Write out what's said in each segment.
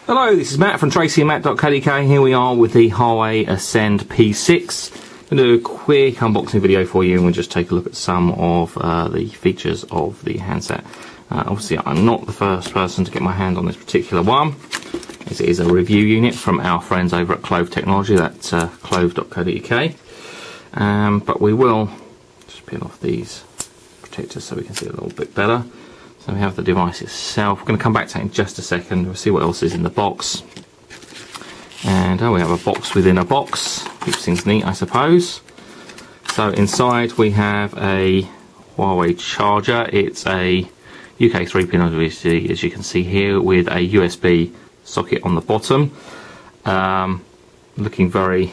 Hello, this is Matt from tracyandmatt.co.uk. Here we are with the Huawei Ascend P6. I'm going to do a quick unboxing video for you and we'll just take a look at some of the features of the handset. Obviously I'm not the first person to get my hand on this particular one, as it is a review unit from our friends over at Clove Technology. That's clove.co.uk. But we will just peel off these protectors so we can see it a little bit better. So we have the device itself. We're going to come back to it in just a second. We'll see what else is in the box. And we have a box within a box. Keeps things neat, I suppose. So inside we have a Huawei charger. It's a UK 3-pin, obviously, as you can see here, with a USB socket on the bottom. Looking very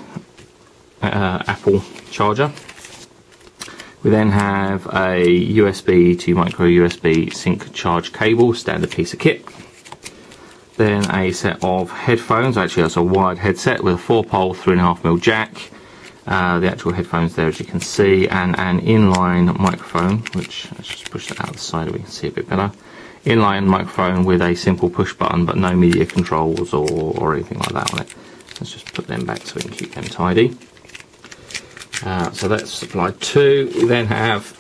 Apple charger. We then have a USB to micro USB sync charge cable, standard piece of kit. Then a set of headphones. Actually that's a wired headset with a 4-pole 3.5mm jack. The actual headphones there, as you can see, and an inline microphone, which let's just push that out the side so we can see a bit better. Inline microphone with a simple push button but no media controls or anything like that on it. Let's just put them back so we can keep them tidy. So that's supplied too. We then have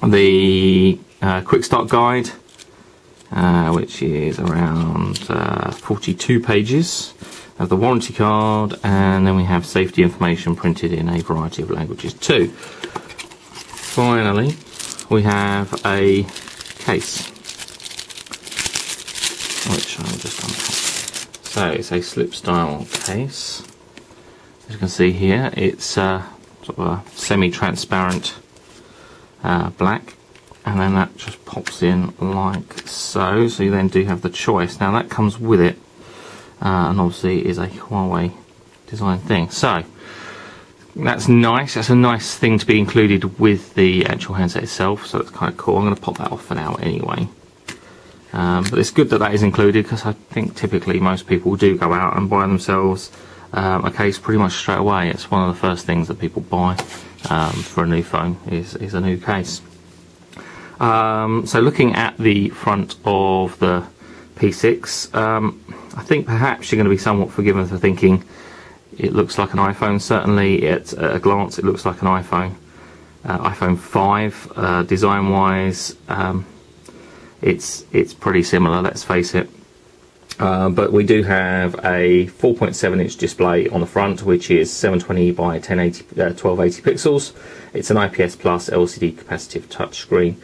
the quick start guide, which is around 42 pages. We have the warranty card, and then we have safety information printed in a variety of languages too. Finally, we have a case, which I'll just unpack. So it's a slip style case. As you can see here, it's sort of a semi-transparent black, and then that just pops in like so. So you then do have the choice. Now that comes with it, and obviously is a Huawei design thing. So that's nice. That's a nice thing to be included with the actual handset itself. So that's kind of cool. I'm going to pop that off for now anyway. But it's good that that is included, because I think typically most people do go out and buy themselves a case pretty much straight away. It's one of the first things that people buy for a new phone is a new case. So looking at the front of the P6, I think perhaps you're going to be somewhat forgiven for thinking it looks like an iPhone. Certainly at a glance it looks like an iPhone. iPhone 5 design wise, it's pretty similar, let's face it. But we do have a 4.7-inch display on the front, which is 720 by 1280 pixels. It's an IPS Plus LCD capacitive touchscreen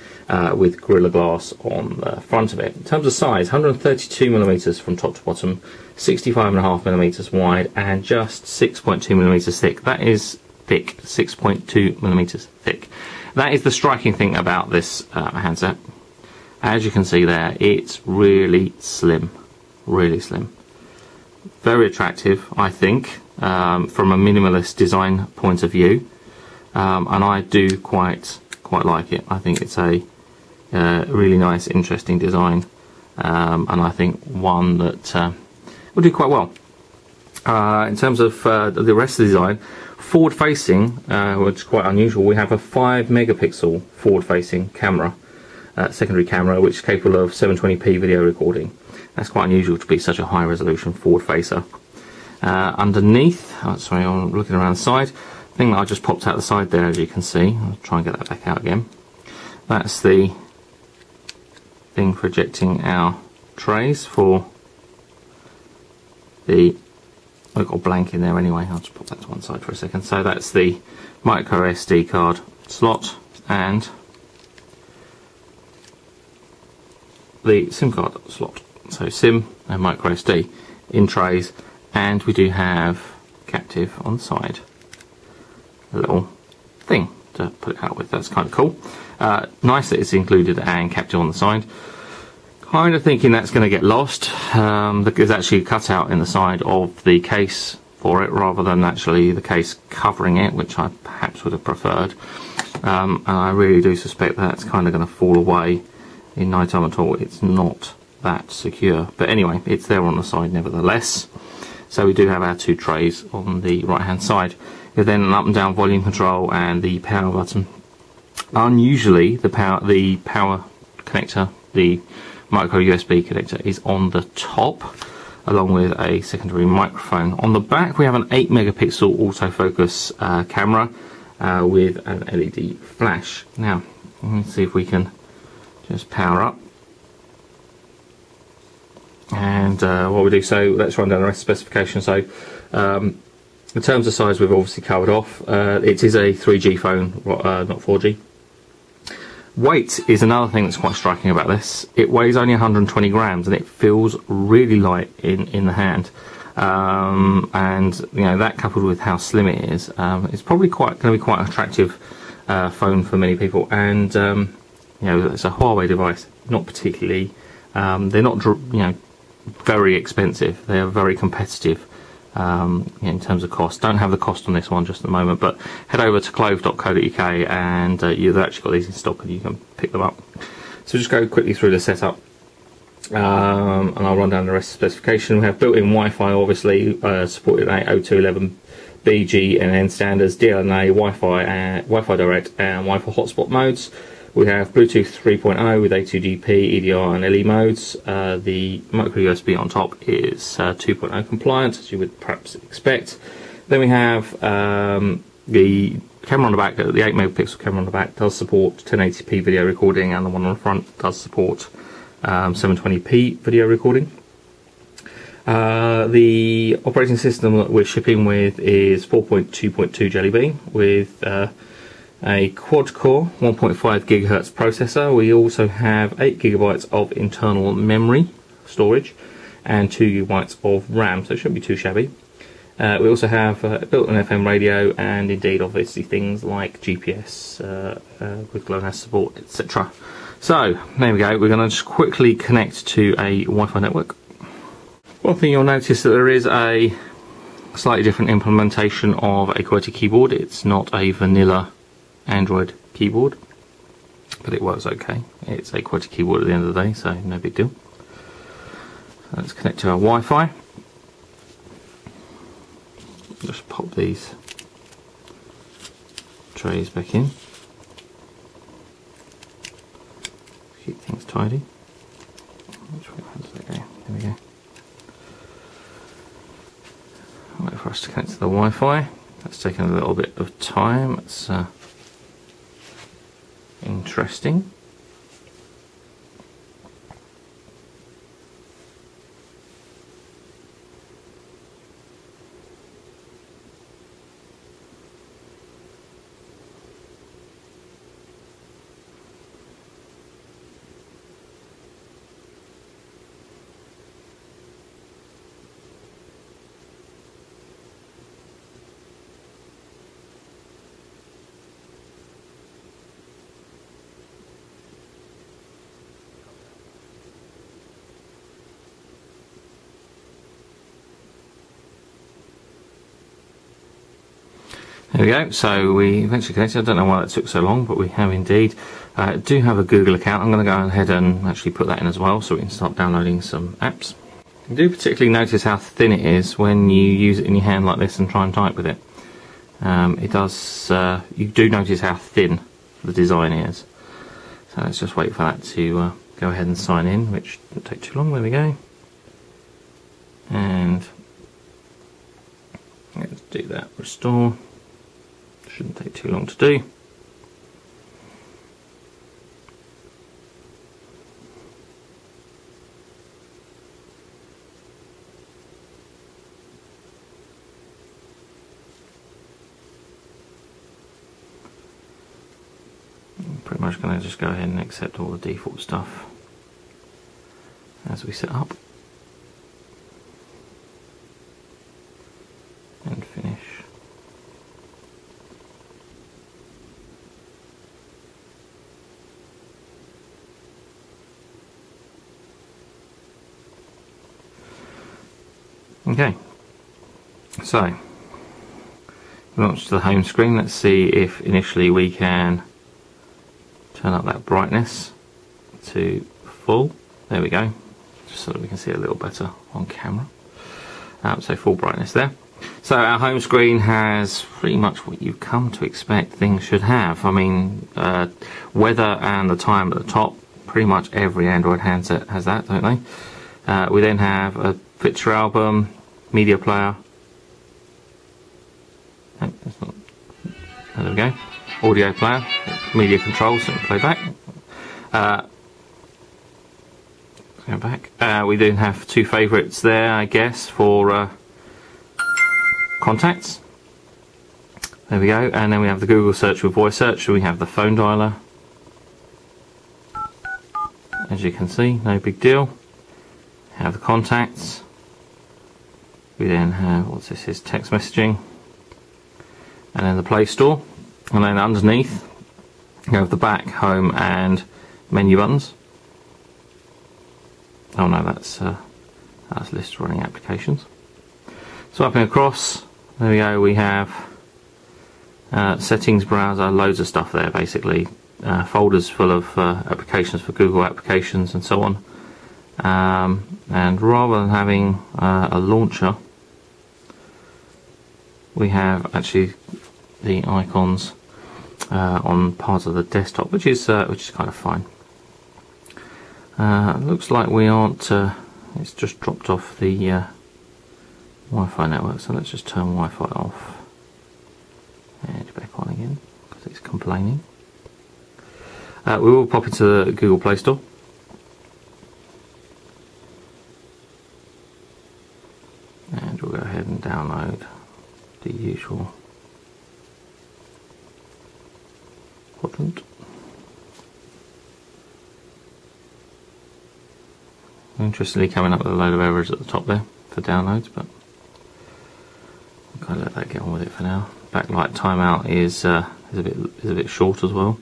with Gorilla Glass on the front of it. In terms of size, 132mm from top to bottom, 65.5mm wide, and just 6.2mm thick. That is thick, 6.2mm thick. That is the striking thing about this handset. As you can see there, it's really slim. Really slim, very attractive, I think, from a minimalist design point of view, and I do quite like it. I think it's a really nice, interesting design, and I think one that will do quite well. In terms of the rest of the design, forward-facing, which is quite unusual, we have a 5-megapixel forward-facing camera, secondary camera, which is capable of 720p video recording. That's quite unusual to be such a high resolution forward facer. Underneath, sorry, I'm looking around the side, the thing that I just popped out the side there, as you can see, I'll try and get that back out again. That's the thing for ejecting our trays for the, I've got a blank in there anyway, I'll just pop that to one side for a second. So that's the micro SD card slot and the SIM card slot. So SIM and micro SD in trays, and we do have captive on the side. A little thing to put it out with, that's kind of cool. Nice that it's included and captive on the side. Kind of thinking that's going to get lost. There's actually a cutout in the side of the case for it, rather than actually the case covering it, which I perhaps would have preferred. And I really do suspect that's kind of going to fall away in no time at all. It's not that secure, but anyway, it's there on the side nevertheless. So we do have our two trays on the right hand side. There's then an up and down volume control and the power button. Unusually the power connector, the micro USB connector, is on the top. along with a secondary microphone. On the back we have an 8 megapixel autofocus camera with an LED flash. Now let's see if we can just power up. And what we do, so let's run down the rest of the specification. So in terms of size, we've obviously covered off. It is a 3G phone, not 4G. Weight is another thing that's quite striking about this. It weighs only 120 grams and it feels really light in the hand. And you know, that coupled with how slim it is, it's probably going to be quite an attractive phone for many people. And you know, it's a Huawei device, not particularly. They're not, you know, very expensive. They are very competitive in terms of cost. Don't have the cost on this one just at the moment, but head over to clove.co.uk and you've actually got these in stock and you can pick them up. So just go quickly through the setup, and I'll run down the rest of the specification. We have built-in Wi-Fi, obviously supported 802.11b, G and N standards, DLNA, Wi-Fi Direct and Wi-Fi hotspot modes. We have Bluetooth 3.0 with A2GP, EDR and LE modes. The micro USB on top is 2.0 compliant, as you would perhaps expect. Then we have the camera on the back. The 8 megapixel camera on the back does support 1080p video recording, and the one on the front does support 720p video recording. The operating system that we're shipping with is 4.2.2 Jelly Bean with a quad-core 1.5 gigahertz processor. We also have 8 gigabytes of internal memory storage and 2 gigabytes of RAM, so it shouldn't be too shabby. We also have built-in FM radio and indeed obviously things like GPS with GLONASS support, etc. So there we go. We're going to just quickly connect to a Wi-Fi network. One thing you'll notice that there is a slightly different implementation of a QWERTY keyboard. It's not a vanilla Android keyboard, but it works okay. It's a QWERTY keyboard at the end of the day, so no big deal. So let's connect to our Wi-Fi. Just pop these trays back in. Keep things tidy. Which way does that go? There we go. Wait for us to connect to the Wi-Fi. That's taken a little bit of time. It's interesting. There we go, so we eventually connected. I don't know why that took so long, but we have indeed. Do have a Google account. I'm going to go ahead and actually put that in as well so we can start downloading some apps. You do particularly notice how thin it is when you use it in your hand like this and try and type with it. It does, you do notice how thin the design is. So let's just wait for that to go ahead and sign in, which didn't take too long. There we go. And let's do that, restore. Shouldn't take too long to do. I'm pretty much going to just go ahead and accept all the default stuff as we set up and finish. Okay, so launch to the home screen. Let's see if initially we can turn up that brightness to full. There we go, just so that we can see a little better on camera. So full brightness there. So our home screen has pretty much what you've come to expect things should have. I mean, weather and the time at the top. Pretty much every Android handset has that, don't they? We then have a picture album, media player. Oh, that's not, there we go. Audio player, media controls, so we can play back. Go back. We do have two favourites there, I guess, for contacts. There we go. And then we have the Google search with voice search. We have the phone dialer. As you can see, no big deal. Have the contacts. We then have, what's this, is text messaging. And then the Play Store. And then underneath, you have the back, home, and menu buttons. Oh no, that's list running applications. Swiping across, there we go. We have settings, browser, loads of stuff there. Basically, folders full of applications for Google applications and so on. And rather than having a launcher, we have actually the icons on parts of the desktop, which is kind of fine. Looks like we aren't. It's just dropped off the Wi-Fi network, so let's just turn Wi-Fi off and back on again because it's complaining. We will pop into the Google Play Store. And we'll go ahead and download the usual quadrant. Interestingly, coming up with a load of errors at the top there for downloads, but I'll kind of let that get on with it for now. Backlight timeout is a bit short as well.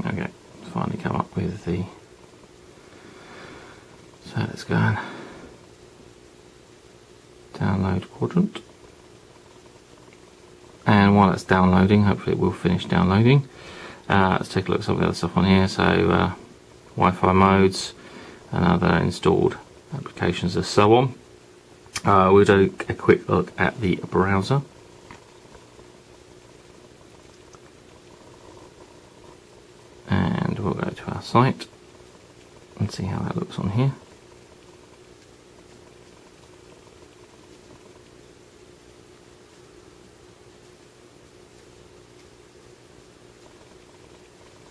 Okay, finally come up with the. So let's go and download quadrant. And while it's downloading, hopefully it will finish downloading. Let's take a look at some of the other stuff on here. So Wi-Fi modes and other installed applications and so on. We'll do a quick look at the browser. And we'll go to our site and see how that looks on here.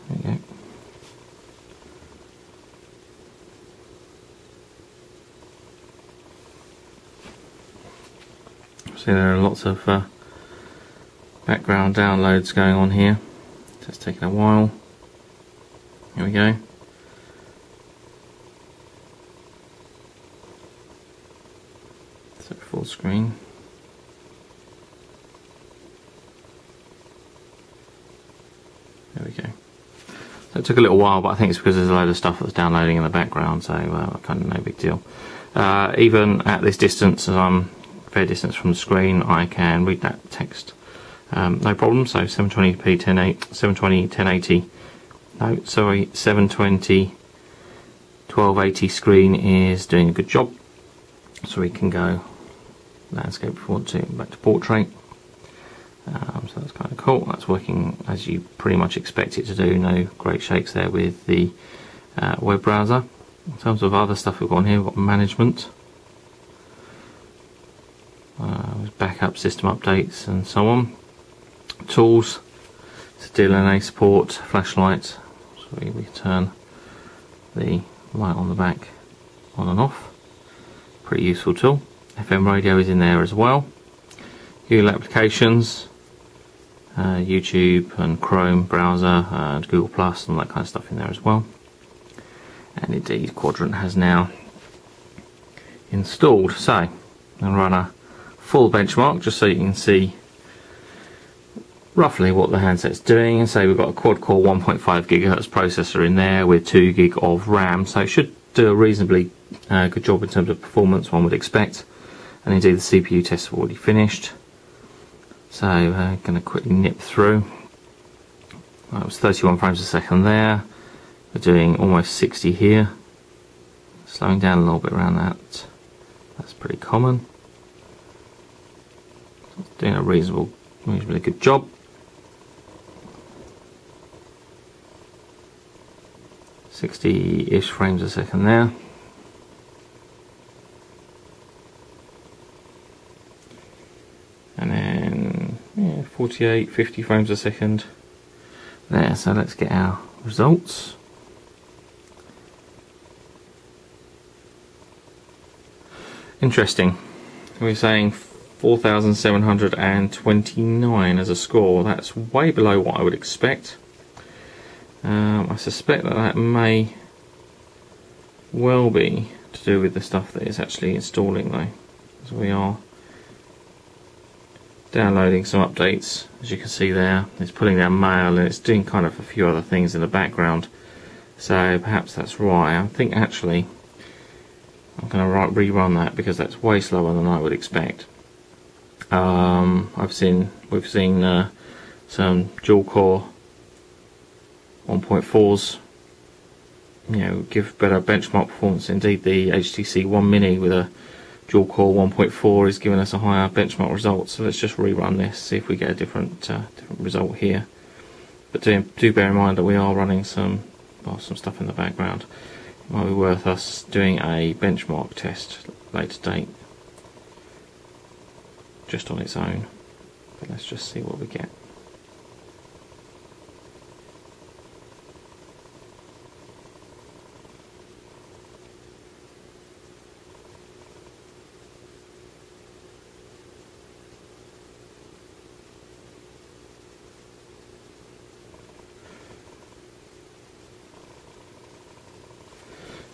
There you go. So there are lots of background downloads going on here. So it's taking a while. Here we go. So full screen. There we go. So it took a little while, but I think it's because there's a load of stuff that's downloading in the background, so kind of no big deal. Even at this distance, as I'm a fair distance from the screen, I can read that text. No problem. So 720p 720 1080. No, sorry, 720 1280 screen is doing a good job. So we can go landscape if we want to, back to portrait. So that's kind of cool. That's working as you pretty much expect it to do. No great shakes there with the web browser. In terms of other stuff we've got on here, we've got management, backup, system updates and so on. Tools, so DLNA support, flashlight, so we can turn the light on the back on and off. Pretty useful tool. FM radio is in there as well. Google applications, YouTube and Chrome browser and Google Plus and all that kind of stuff in there as well. And indeed, Quadrant has now installed. So I'm going to run a full benchmark just so you can see roughly what the handset's doing. And say we've got a quad-core 1.5 GHz processor in there with 2 GB of RAM, so it should do a reasonably good job in terms of performance, one would expect. And indeed, the CPU tests have already finished. So I'm going to quickly nip through. That was 31 frames a second there. We're doing almost 60 here. Slowing down a little bit around that. That's pretty common. Doing a reasonably good job. 60-ish frames a second there. And then, yeah, 48, 50 frames a second there. So let's get our results. Interesting. We're saying 4,729 as a score. That's way below what I would expect. I suspect that that may well be to do with the stuff that it's actually installing, though. So we are downloading some updates, as you can see there. It's pulling down mail and it's doing kind of a few other things in the background. So perhaps that's why. I think actually I'm going to rerun that because that's way slower than I would expect. We've seen some dual core 1.4s, you know, give better benchmark performance. Indeed, the HTC One Mini with a dual core 1.4 is giving us a higher benchmark result. So let's just rerun this, see if we get a different result here. But do bear in mind that we are running some stuff in the background. It might be worth us doing a benchmark test later date, just on its own. But let's just see what we get.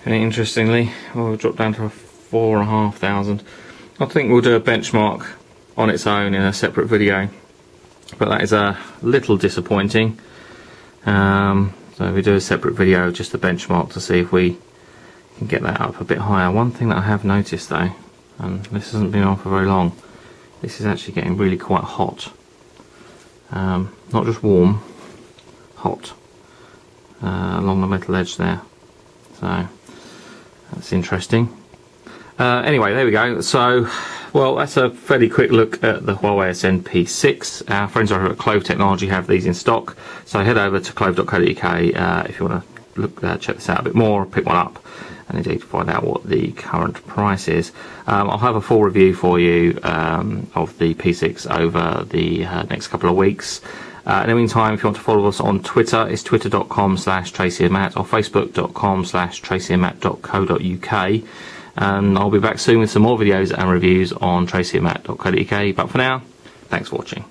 Okay, interestingly, we'll drop down to 4,500. I think we'll do a benchmark on its own in a separate video, but that is a little disappointing. So we do a separate video, just the benchmark, to see if we can get that up a bit higher. One thing that I have noticed though, and this hasn't been on for very long, this is actually getting really quite hot. Not just warm, hot, along the metal edge there. So that's interesting. Anyway, there we go. So, well, that's a fairly quick look at the Huawei Ascend P6. Our friends over at Clove Technology have these in stock, so head over to clove.co.uk if you want to look check this out a bit more, pick one up, and indeed find out what the current price is. I'll have a full review for you of the P6 over the next couple of weeks. In the meantime, if you want to follow us on Twitter, it's twitter.com/TracyandMatt or facebook.com/tracyandmatt.co.uk. And I'll be back soon with some more videos and reviews on tracyandmatt.co.uk. But for now, thanks for watching.